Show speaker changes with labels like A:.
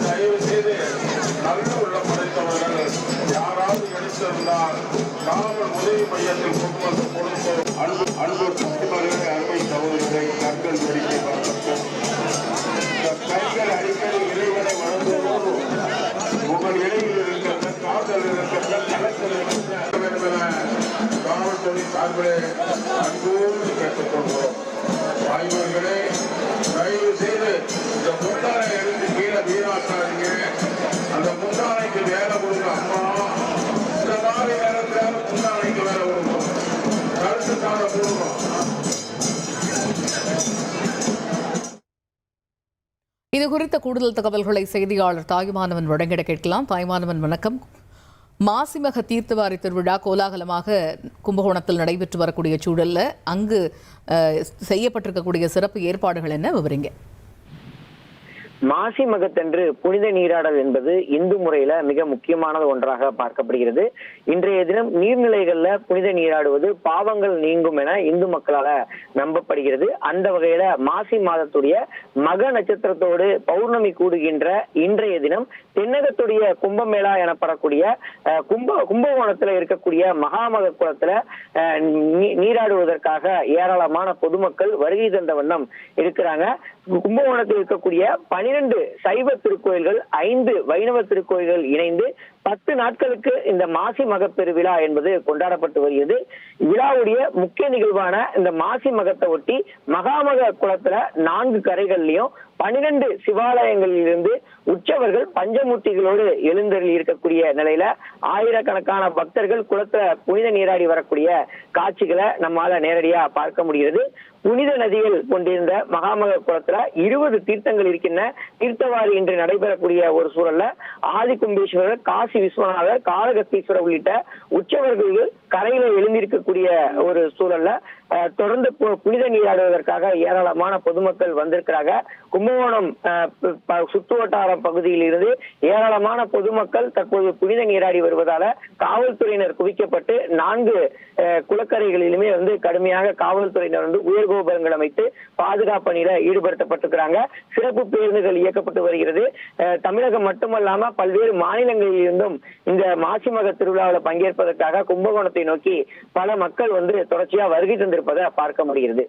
A: தயவு செய்து நல்ல உள்ள படைத்தவர்கள் யாராவது எடுத்திருந்தால் காவல் உதவி மையத்தில் கொண்டு வந்து கொடுப்போம். அன்பு குடிமக்களை, அருமை சகோதரர்களை, கண்கள் வேடிக்கை பார்க்கும் கைகள் அடிக்கடி இறைவனை வழங்குவோடு உங்கள் இடையில் இருக்கின்ற காதல் இருக்கின்ற கலத்தில் இருக்கின்ற காவல்துறை சார்பிலே அன்போடு கேட்டுக்கொள்கிறோம். ஆய்வர்களே, தயவு செய்து இந்த முந்தானை எடுத்து கீழே வீணாக்காதீங்க. அந்த முந்தானைக்கு வேலை கொடுங்க. அம்மா, இந்த மாதிரி நேரத்தில் முந்தானைக்கு வேலை கொடுக்கும், கருத்துக்காக கொடுக்கும்.
B: இது குறித்த கூடுதல் தகவல்களை செய்தியாளர் தாயுமானவன் வழங்கிட கேட்கலாம். தாயுமானவன், வணக்கம். மாசிமக தீர்த்தவாரி திருவிழா கோலாகலமாக கும்பகோணத்தில் நடைபெற்று வரக்கூடிய சூழல்ல அங்கு செய்யப்பட்டிருக்கக்கூடிய சிறப்பு ஏற்பாடுகள் என்ன, விவரிங்க.
C: மாசி மகத்தன்று புனித நீராடல் என்பது இந்து முறையில மிக முக்கியமானது ஒன்றாக பார்க்கப்படுகிறது. இன்றைய தினம் நீர்நிலைகள்ல புனித நீராடுவது பாவங்கள் நீங்கும் என இந்து மக்களால நம்பப்படுகிறது. அந்த வகையில மாசி மாதத்துடைய மக நட்சத்திரத்தோடு பௌர்ணமி கூடுகின்ற இன்றைய தினம் தென்னகத்துடைய கும்பமேளா எனப்படக்கூடிய கும்பகோணத்துல இருக்கக்கூடிய மகாமக குளத்துல நீராடுவதற்காக ஏராளமான பொதுமக்கள் வருகை தந்த வண்ணம் இருக்கிறாங்க. கும்பகோணத்தில் இருக்கக்கூடிய 12 சைவ திருக்கோயில்கள், 5 வைணவ திருக்கோயில்கள் இணைந்து 10 நாட்களுக்கு இந்த மாசி மக பெருவிழா என்பது கொண்டாடப்பட்டு வருகிறது. விழாவுடைய முக்கிய நிகழ்வான இந்த மாசி மகத்தை ஒட்டி மகாமக குளத்துல 4 கரைகள்லயும் 12 சிவாலயங்களிலிருந்து உற்சவர்கள் பஞ்சமூர்த்திகளோடு எழுந்தருளி இருக்கக்கூடிய நிலையில ஆயிரக்கணக்கான பக்தர்கள் குளத்துல புனித நீராடி வரக்கூடிய காட்சிகளை நம்மால நேரடியா பார்க்க முடிகிறது. புனித நதிகள் கொண்டிருந்த மகாமக குளத்துல 20 தீர்த்தங்கள் இருக்கின்றன. தீர்த்தவாரி இன்று நடைபெறக்கூடிய ஒரு சூழல்ல ஆதி கும்பேஸ்வரர், காசி விஸ்வநாதர், காளகஸ்தீஸ்வரர் உள்ளிட்ட உற்சவர்கள் கரையில எழுந்திருக்கக்கூடிய ஒரு சூழல்ல தொடர்ந்து புனித நீராடுவதற்காக ஏராளமான பொதுமக்கள் வந்திருக்கிறாங்க. கும்பகோணம் சுற்று வட்டார பகுதியில் இருந்து ஏராளமான பொதுமக்கள் தற்போது புனித நீராடி வருவதால காவல்துறையினர் குவிக்கப்பட்டு 4 குளக்கரைகளிலுமே கடுமையாக காவல்துறையினர் உயர்கோபுரங்கள் அமைத்து பாதுகாப்பு பணியில ஈடுபடுத்தப்பட்டிருக்கிறாங்க. சிறப்பு பேருந்துகள் இயக்கப்பட்டு வருகிறது. தமிழகம் மட்டுமல்லாம பல்வேறு மாநிலங்களில் இருந்தும் இந்த மாசி மக திருவிழாவில் பங்கேற்பதற்காக கும்பகோணத்தை நோக்கி பல மக்கள் தொடர்ச்சியா வருகை தந்திருப்பதை பார்க்க முடிகிறது.